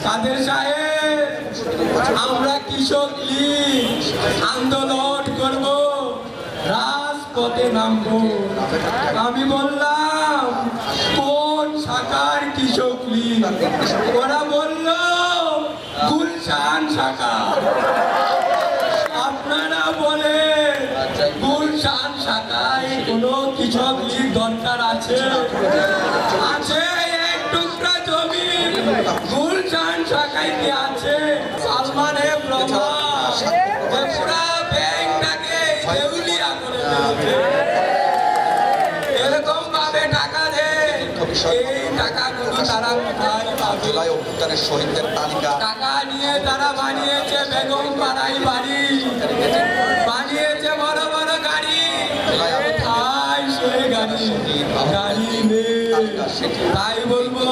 কাদের সাহেব, আমরা কৃষক লীগ আন্দোলন করব, রাজপথে নামবো। আমি বললাম কোন শাখার কৃষক লীগ? ওরা বলল গুলশান শাখা। আপনারা বলে গুলশান শাখায় কোনো কৃষক লীগ দরকার আছে? আছে এক টুকরা জমি গুলশান শাখায় কি আছে? সালমানে পুরা ব্যাংকটাকে দেউলিয়া করে দিয়েছে। এরকম ভাবে টাকা দেয়, এই টাকাগুলো তারা কোথায় পাবে? শহীদদের তালিকা টাকা নিয়ে তারা বানিয়েছে বেগম পাড়াই বাড়ি, বানিয়েছে বড় বড় গাড়ি। গাড়ি নেই, তাই বলবো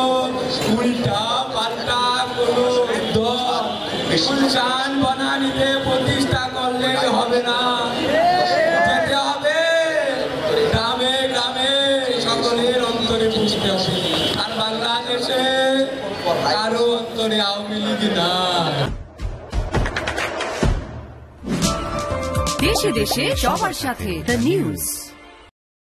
উল্টা পাল্টা কোনো গুলশান বনানীতে প্রতিষ্ঠা করলে হবে না, যেতে হবে গ্রামে গ্রামে, সকলের অন্তরে বুঝতে হবে। আর বাংলাদেশে কারো অন্তরে আওয়ামী লীগ না। দেশে দেশে সবার সাথে দ্য নিউজ।